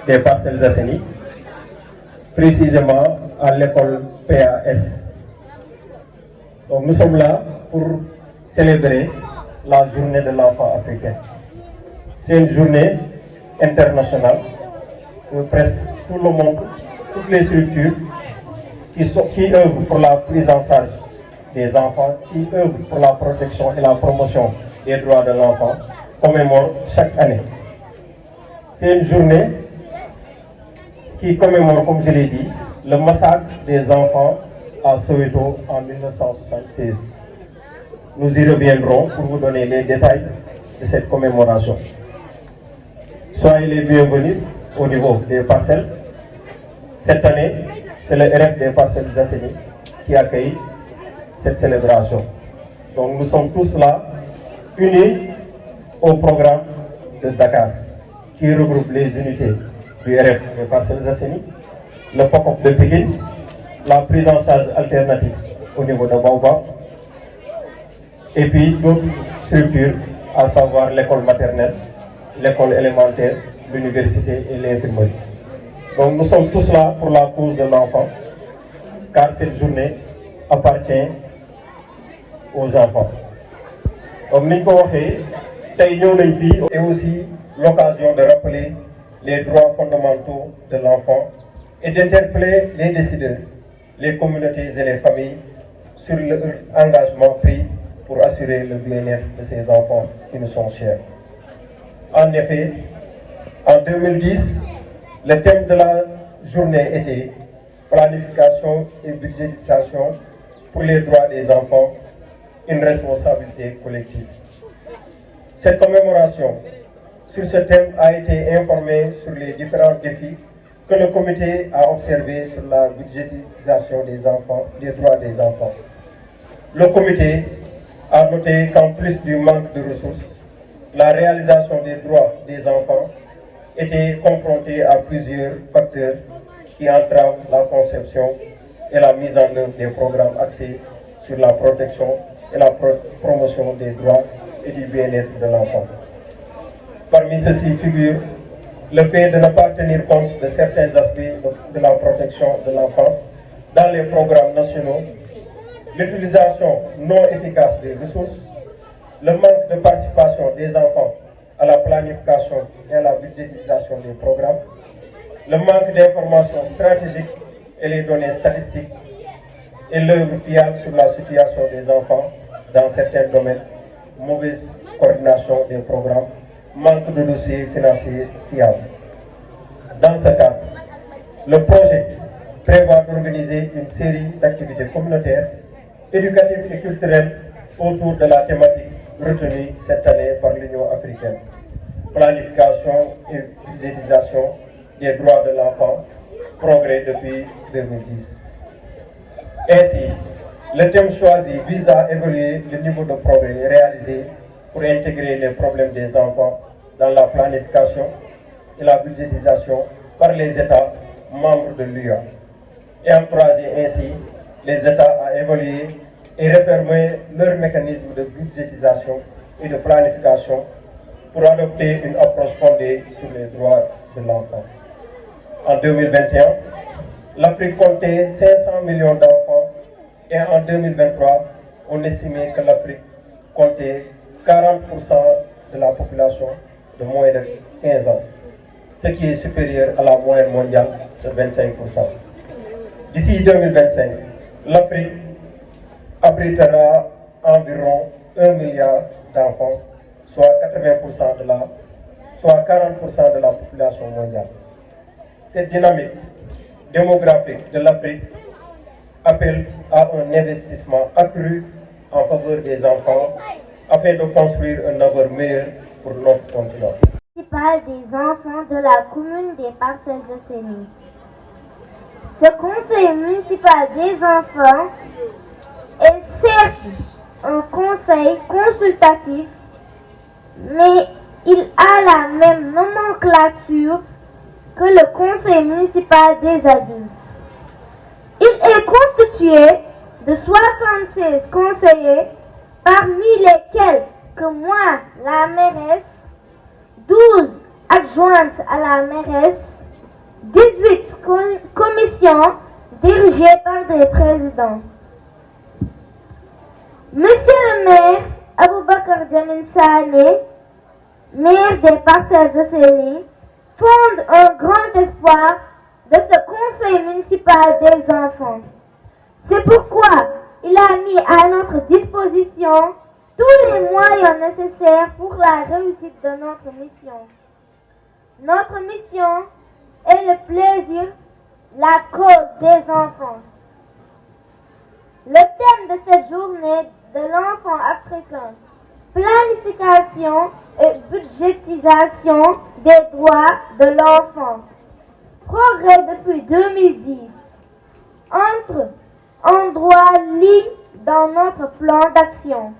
des Parcelles Assainies, précisément à l'école PAS. Donc nous sommes là pour célébrer la journée de l'enfant africain. C'est une journée internationale où presque tout le monde, toutes les structures qui œuvrent pour la prise en charge des enfants, qui œuvrent pour la protection et la promotion des droits de l'enfant, commémorent chaque année. C'est une journée qui commémore, comme je l'ai dit, le massacre des enfants à Soweto en 1976. Nous y reviendrons pour vous donner les détails de cette commémoration. Soyez les bienvenus au niveau des parcelles. Cette année, c'est le RF des Parcelles Assainies qui accueille cette célébration. Donc nous sommes tous là, unis au programme de Dakar, qui regroupe les unités du RF des Parcelles Assainies, le POCOP de Pékin, la prise en charge alternative au niveau de Baobab, et puis d'autres structures, à savoir l'école maternelle, l'école élémentaire, l'université et l'infirmerie. Donc nous sommes tous là pour la cause de l'enfant, car cette journée appartient aux enfants. Donc nous et aussi l'occasion de rappeler les droits fondamentaux de l'enfant et d'interpeller les décideurs, les communautés et les familles sur l'engagement pris pour assurer le bien-être de ces enfants qui nous sont chers. En effet, en 2010, le thème de la journée était planification et budgétisation pour les droits des enfants, une responsabilité collective. Cette commémoration sur ce thème a été informée sur les différents défis que le comité a observés sur la budgétisation des enfants, des droits des enfants. Le comité a noté qu'en plus du manque de ressources, la réalisation des droits des enfants était confrontée à plusieurs facteurs qui entravent la conception et la mise en œuvre des programmes axés sur la protection et la promotion des droits et du bien-être de l'enfant. Parmi ceux-ci figure le fait de ne pas tenir compte de certains aspects de la protection de l'enfance dans les programmes nationaux, l'utilisation non efficace des ressources, le manque de participation des enfants à la planification et à la budgétisation des programmes, le manque d'informations stratégiques et les données statistiques, et l'œuvre fiable sur la situation des enfants dans certains domaines, mauvaise coordination des programmes, manque de dossiers financiers fiables. Dans ce cadre, le projet prévoit d'organiser une série d'activités communautaires, éducatives et culturelles autour de la thématique retenue cette année par l'Union africaine. Planification et budgétisation des droits de l'enfant, progrès depuis 2010. Ainsi, le thème choisi vise à évaluer le niveau de progrès réalisé pour intégrer les problèmes des enfants dans la planification et la budgétisation par les États membres de l'UA et encourager ainsi les États à évaluer et réformer leurs mécanismes de budgétisation et de planification pour adopter une approche fondée sur les droits de l'enfant. En 2021, l'Afrique comptait 500 millions d'enfants et en 2023, on estimait que l'Afrique comptait 40% de la population de moins de 15 ans, ce qui est supérieur à la moyenne mondiale de 25%. D'ici 2025, l'Afrique abritera environ 1 milliard d'enfants, soit 40% de la population mondiale. Cette dynamique démographique de l'Afrique appelle à un investissement accru en faveur des enfants afin de construire un avenir meilleur pour notre continent. Municipal des enfants de la commune des Parcelles Assainies. Ce conseil municipal des enfants est certes un conseil consultatif, mais il a la même nomenclature que le conseil municipal des adultes. Il est constitué de 76 conseillers, parmi lesquels que moi, la mairesse, 12 adjointes à la mairesse 18 commissions dirigées par des présidents. Monsieur le maire Aboubakar Jamil Sané, maire des Parcelles Assainies, fonde un grand espoir de ce conseil municipal des enfants. C'est pourquoi il a mis à notre disposition tous les moyens nécessaires pour la réussite de notre mission. Notre mission est le plaisir, la cause des enfants. Le thème de cette journée de l'enfant africain, planification et budgétisation des droits de l'enfant. Progrès depuis 2010. Entre un droit ligne dans notre plan d'action.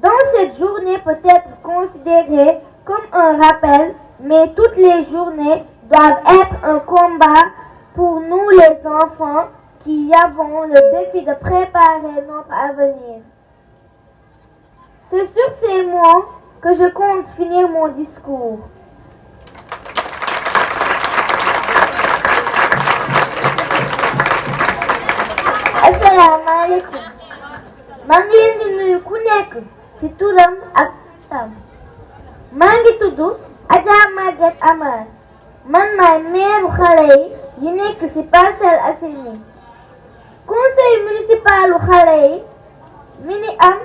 Dans cette journée peut être considérée comme un rappel, mais toutes les journées doivent être un combat pour nous les enfants qui avons le défi de préparer notre avenir. C'est sur ces mots que je compte finir mon discours. Assalamu alaikum. maa ngi leen di nuyu ku nekk ci turam ak tam. maa ngi tudd Adja Maguette Amar. man maay meeru xale yi nekk ci Parcelles Assainies. conseil municipalu xale yi mi ngi am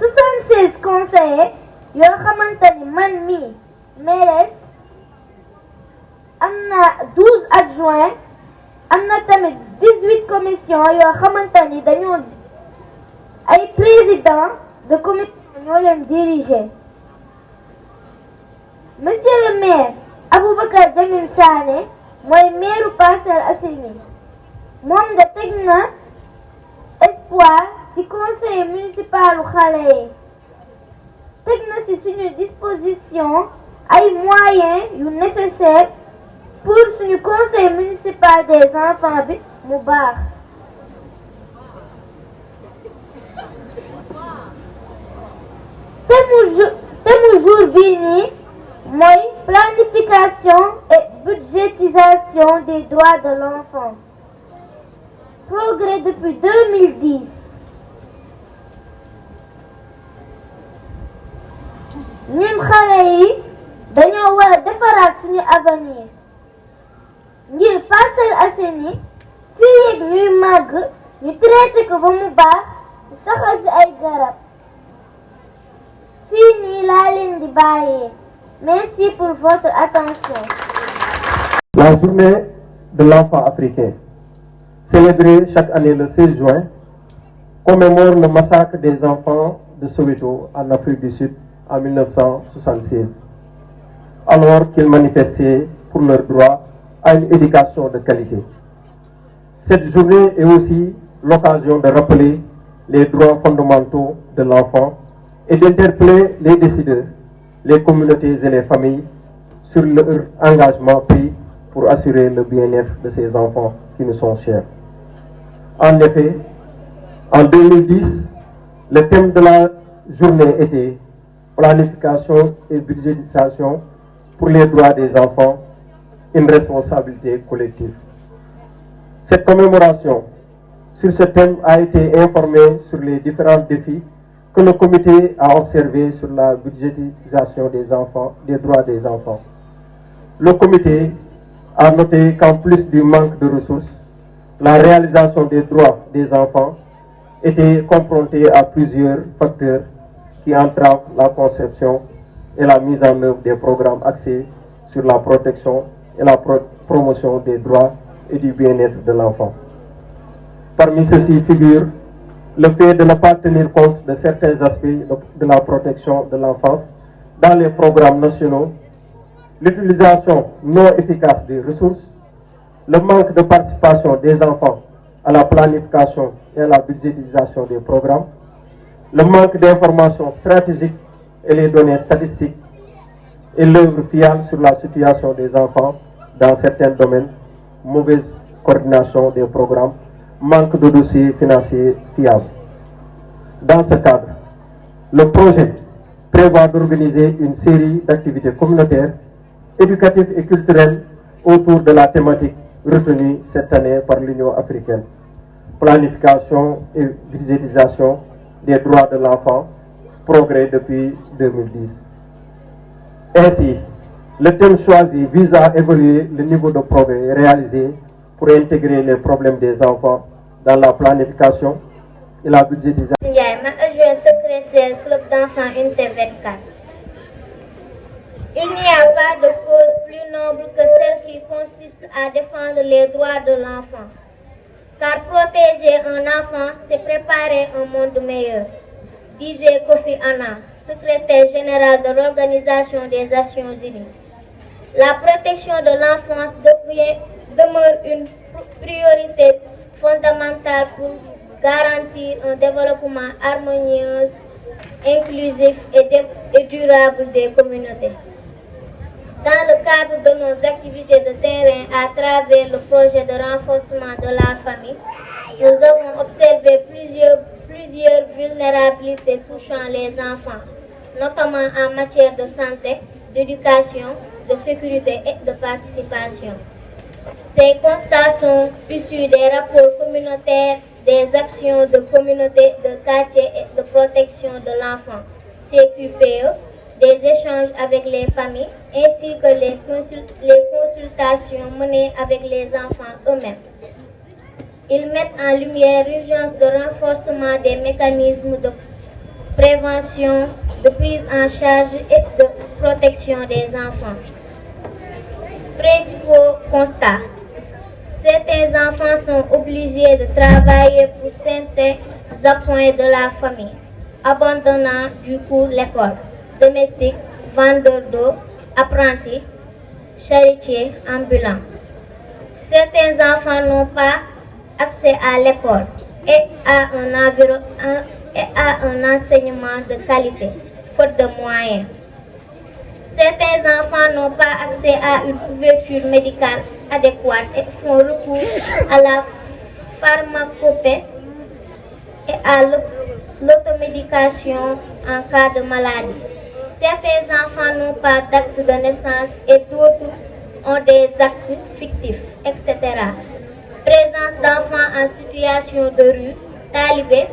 76 conseillers yoo xamante ni man mii mairesse am na 12 adjoints am na tamit 18 commissions yoo xamante ni dañoo ay président de commission ñoo leen diriger. Monsieur le maire Aboubacar Jamil Sané mooy maire Parcelles Assainies. moom de teg na espoir ci conseil municipal xale yi. teg na ci suñu disposition ay moyens yu nécessaires pour suñu conseil municipal des enfants bi mu baax. thème mu jour bii nii mooy planification et budgétisation des droits de l'enfant. Progrès depuis 2010. ñun xale yi dañoo war a defaraat suñu avenir ngir Parcelles Assainies fii yéeg ñuy màgg ñu traité ko ba mu baax saxal ci ay garab. fii nii laa leen di bàyyee. Merci pour votre attention. La journée de l'enfant africain, célébrée chaque année le 16 juin, commémore le massacre des enfants de Soweto en Afrique du Sud en 1976, alors qu'ils manifestaient pour leur droit à une éducation de qualité. Cette journée est aussi l'occasion de rappeler les droits fondamentaux de l'enfant et d'interpeller les décideurs, les communautés et les familles sur leur engagement pris pour assurer le bien-être de ces enfants qui nous sont chers. En effet, en 2010, le thème de la journée était planification et budgétisation pour les droits des enfants, une responsabilité collective. Cette commémoration sur ce thème a été informée sur les différents défis que le comité a observés sur la budgétisation des enfants, des droits des enfants. Le comité a noté qu'en plus du manque de ressources, la réalisation des droits des enfants était confrontée à plusieurs facteurs qui entravent la conception et la mise en œuvre des programmes axés sur la protection et la promotion des droits et du bien-être de l'enfant. Parmi ceux-ci figure le fait de ne pas tenir compte de certains aspects de la protection de l'enfance dans les programmes nationaux, l'utilisation non efficace des ressources, le manque de participation des enfants à la planification et à la budgétisation des programmes, le manque d'informations stratégiques et les données statistiques, et l'œuvre fiable sur la situation des enfants dans certains domaines, mauvaise coordination des programmes, manque de dossiers financiers fiables. Dans ce cadre, le projet prévoit d'organiser une série d'activités communautaires, éducatives et culturelles autour de la thématique retenue cette année par l'Union africaine. Planification et budgétisation des droits de l'enfant, progrès depuis 2010. Ainsi, le thème choisi vise à évaluer le niveau de progrès réalisé pour intégrer les problèmes des enfants dans la planification et la budgétisation. Je suis secrétaire club d'enfants Unité 24. Il n'y a pas de cause plus noble que celle qui consiste à défendre les droits de l'enfant. Car protéger un enfant, c'est préparer un monde meilleur, disait Kofi Annan, secrétaire général de l'Organisation des Nations Unies. La protection de l'enfance demeure une priorité fondamentale pour garantir un développement harmonieux, inclusif et durable des communautés. Dans le cadre de nos activités de terrain à travers le projet de renforcement de la famille, nous avons observé plusieurs vulnérabilités touchant les enfants, notamment en matière de santé, d'éducation, de sécurité et de participation. Ces constats sont issus des rapports communautaires, des actions de communauté, de quartier et de protection de l'enfant, CQPE, des échanges avec les familles, ainsi que les consultations menées avec les enfants eux-mêmes. Ils mettent en lumière l'urgence de renforcement des mécanismes de prévention, de prise en charge et de protection des enfants. Principaux constats. Certains enfants sont obligés de travailler pour certains appoints de la famille, abandonnant du coup l'école. Domestique, vendeur d'eau, apprenti, charretier, ambulant. Certains enfants n'ont pas accès à l'école et à un enseignement de qualité, faute de moyens. Certains enfants n'ont pas accès à une couverture médicale adéquate et font recours à la pharmacopée et à l'automédication en cas de maladie. Certains enfants n'ont pas d'acte de naissance et d'autres ont des actes fictifs, etc. Présence d'enfants en situation de rue, talibés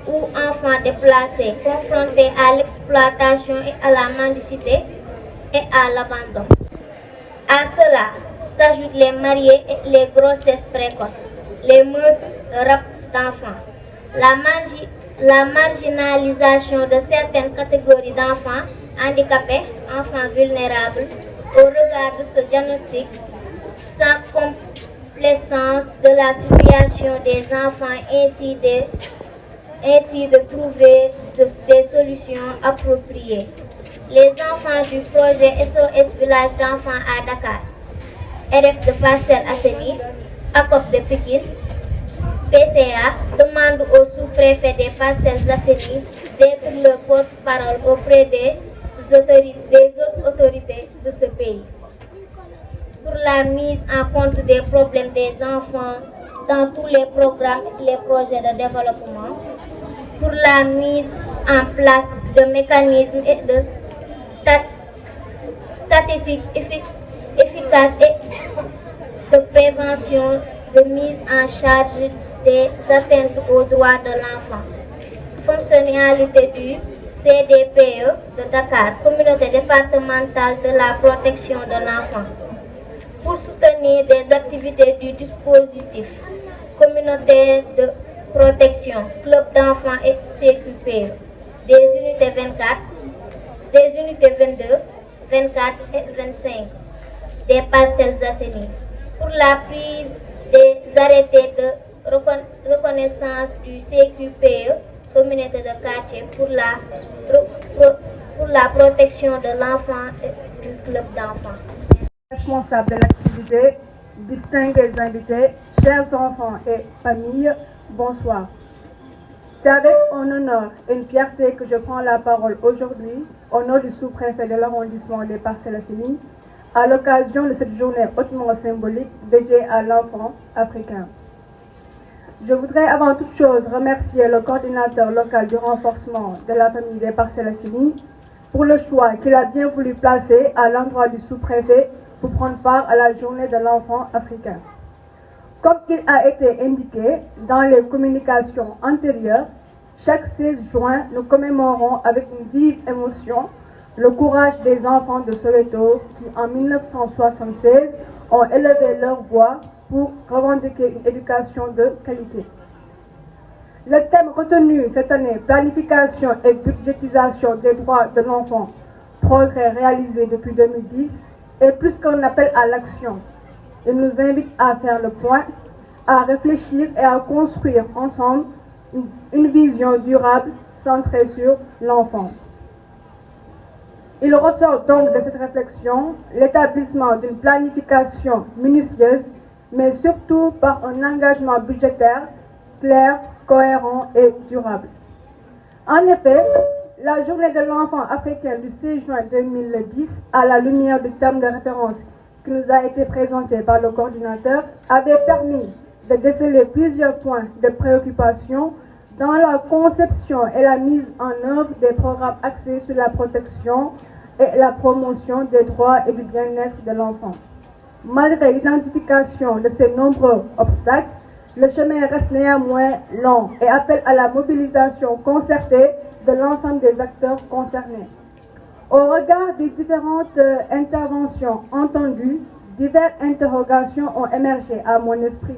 ou enfants déplacés, confrontés à l'exploitation et à la mendicité et à l'abandon. À cela s'ajoutent les mariés et les grossesses précoces, les meurtres, le rapt d'enfants, la marginalisation de certaines catégories d'enfants handicapés, enfants vulnérables, au regard de ce diagnostic, sans complaisance de la situation des enfants, ainsi de trouver des solutions appropriées. Les enfants du projet SOS Village d'enfants à Dakar, RF de Parcelles Assainies, ACOP de Pékin, PCA demandent au sous-préfet des Parcelles Assainies d'être le porte-parole auprès des autres autorités de ce pays pour la mise en compte des problèmes des enfants dans tous les programmes et les projets de développement, pour la mise en place de mécanismes et de statistiques efficaces et de prévention, de mise en charge des atteintes aux droits de l'enfant. Fonctionnalité du CDPE de Dakar, Communauté départementale de la protection de l'enfant, pour soutenir des activités du dispositif communautaire de protection, club d'enfants et CQPE, des unités 24, des unités 22, 24 et 25, des Parcelles Assainies, pour la prise des arrêtés de reconnaissance du CQPE, communauté de quartier, pour la protection de l'enfant et du club d'enfants. Responsable de l'activité, distingués invités, chers enfants et familles, bonsoir. C'est avec un honneur et une fierté que je prends la parole aujourd'hui au nom du sous-préfet de l'arrondissement des Parcelles Assainies à l'occasion de cette journée hautement symbolique dédiée à l'enfant africain. Je voudrais avant toute chose remercier le coordinateur local du renforcement de la famille des Parcelles Assainies pour le choix qu'il a bien voulu placer à l'endroit du sous-préfet pour prendre part à la journée de l'enfant africain. Comme il a été indiqué dans les communications antérieures, chaque 16 juin, nous commémorons avec une vive émotion le courage des enfants de Soweto qui, en 1976, ont élevé leur voix pour revendiquer une éducation de qualité. Le thème retenu cette année, planification et budgétisation des droits de l'enfant, progrès réalisés depuis 2010, est plus qu'un appel à l'action. Il nous invite à faire le point, à réfléchir et à construire ensemble une vision durable centrée sur l'enfant. Il ressort donc de cette réflexion l'établissement d'une planification minutieuse, mais surtout par un engagement budgétaire clair, cohérent et durable. En effet, la journée de l'enfant africain du 6 juin 2010, à la lumière du thème de référence qui nous a été présenté par le coordinateur, avait permis de déceler plusieurs points de préoccupation dans la conception et la mise en œuvre des programmes axés sur la protection et la promotion des droits et du bien-être de l'enfant. Malgré l'identification de ces nombreux obstacles, le chemin reste néanmoins long et appelle à la mobilisation concertée de l'ensemble des acteurs concernés. Au regard des différentes interventions entendues, diverses interrogations ont émergé à mon esprit,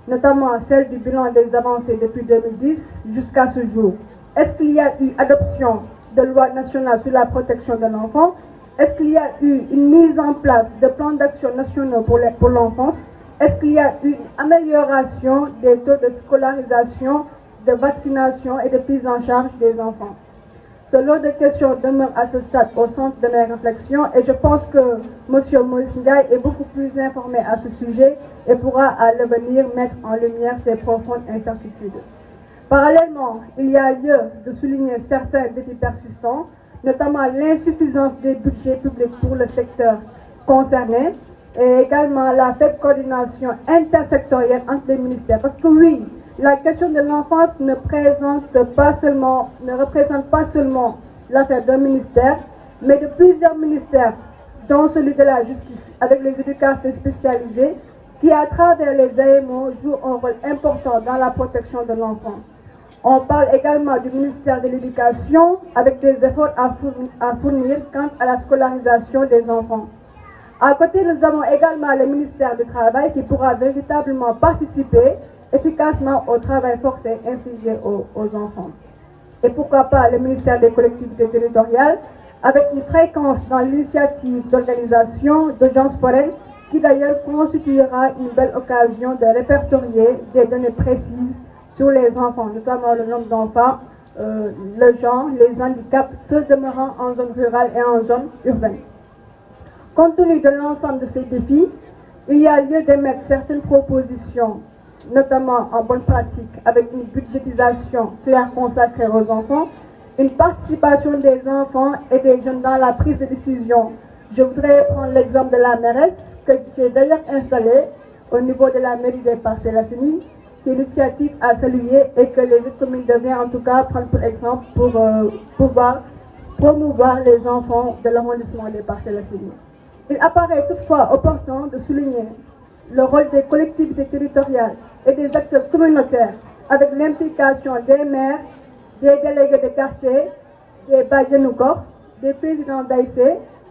notamment celle du bilan des avancées depuis 2010 jusqu'à ce jour. Est-ce qu'il y a eu adoption de loi nationale sur la protection de l'enfant? Est-ce qu'il y a eu une mise en place de plans d'action nationaux pour l'enfance? Est-ce qu'il y a eu une amélioration des taux de scolarisation, de vaccination et de prise en charge des enfants? Ce lot de questions demeure à ce stade au centre de mes réflexions et je pense que M. Maurice Ndiaye est beaucoup plus informé à ce sujet et pourra à l'avenir mettre en lumière ces profondes incertitudes. Parallèlement, il y a lieu de souligner certains défis persistants, notamment l'insuffisance des budgets publics pour le secteur concerné et également la faible coordination intersectorielle entre les ministères. Parce que oui, la question de l'enfance ne représente pas seulement l'affaire d'un ministère, mais de plusieurs ministères, dont celui de la justice, avec les éducateurs spécialisés, qui à travers les AMO jouent un rôle important dans la protection de l'enfant. On parle également du ministère de l'Éducation, avec des efforts à fournir quant à la scolarisation des enfants. À côté, nous avons également le ministère du Travail qui pourra véritablement participer efficacement au travail forcé infligé aux enfants. Et pourquoi pas le ministère des collectivités territoriales, avec une fréquence dans l'initiative d'organisation d'audience foraine, qui d'ailleurs constituera une belle occasion de répertorier des données précises sur les enfants, notamment le nombre d'enfants, le genre, les handicaps, ceux demeurant en zone rurale et en zone urbaine. Compte tenu de l'ensemble de ces défis, il y a lieu d'émettre certaines propositions, notamment en bonne pratique, avec une budgétisation claire consacrée aux enfants, une participation des enfants et des jeunes dans la prise de décision. Je voudrais prendre l'exemple de la mairesse, que j'ai d'ailleurs installée au niveau de la mairie des Parcelles-Assainies, qui est une initiative à saluer et que les autres communes devraient en tout cas prendre pour exemple pour pouvoir promouvoir les enfants de l'arrondissement des Parcelles-Assainies. Il apparaît toutefois opportun de souligner le rôle des collectivités territoriales et des acteurs communautaires avec l'implication des maires, des délégués de quartier, des bajenoukors, des présidents d'AIC,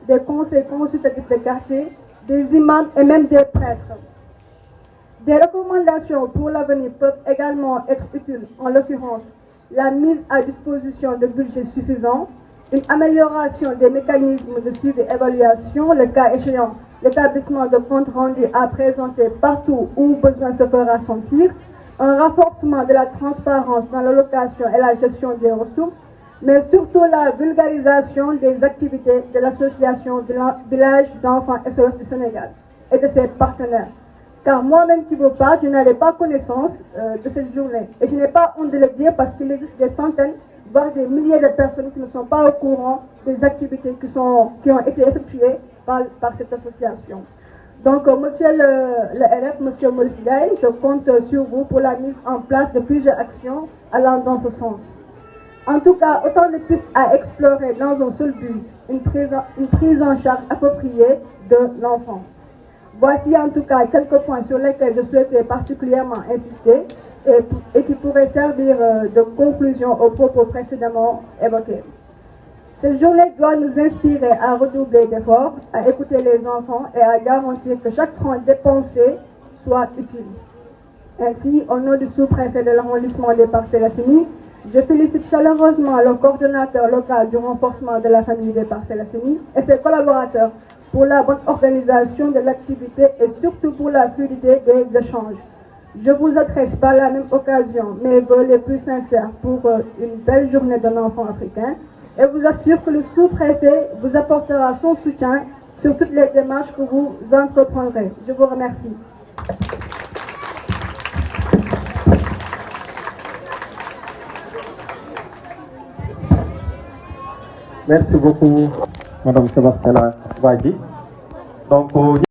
des conseils consultatifs de quartier, des imams et même des prêtres. Des recommandations pour l'avenir peuvent également être utiles, en l'occurrence la mise à disposition de budgets suffisants, une amélioration des mécanismes de suivi et évaluation, le cas échéant, l'établissement de comptes rendus à présenter partout où besoin se fera sentir, un renforcement de la transparence dans l'allocation et la gestion des ressources, mais surtout la vulgarisation des activités de l'association Village d'enfants SOS du Sénégal et de ses partenaires. Car moi-même qui vous parle, je n'avais pas connaissance de cette journée. Et je n'ai pas honte de le dire parce qu'il existe des centaines, voire des milliers de personnes qui ne sont pas au courant des activités qui ont été effectuées par cette association. Donc, monsieur le RF, monsieur Maurice Ndiaye, je compte sur vous pour la mise en place de plusieurs actions allant dans ce sens. En tout cas, autant de pistes à explorer dans un seul but, une prise en charge appropriée de l'enfant. Voici en tout cas quelques points sur lesquels je souhaitais particulièrement insister et qui pourraient servir de conclusion aux propos précédemment évoqués. Cette journée doit nous inspirer à redoubler d'efforts, à écouter les enfants et à garantir que chaque franc dépensé soit utile. Ainsi, au nom du sous-préfet de l'arrondissement des Parcelles-Assainies, je félicite chaleureusement le coordonnateur local du renforcement de la famille des Parcelles-Assainies et ses collaborateurs pour la bonne organisation de l'activité et surtout pour la fluidité des échanges. Je vous adresse par la même occasion mes vœux les plus sincères pour une belle journée d'un enfant africain et vous assure que le sous-préfet vous apportera son soutien sur toutes les démarches que vous entreprendrez. Je vous remercie. Merci beaucoup, Madame Sébastien Badji. Donc,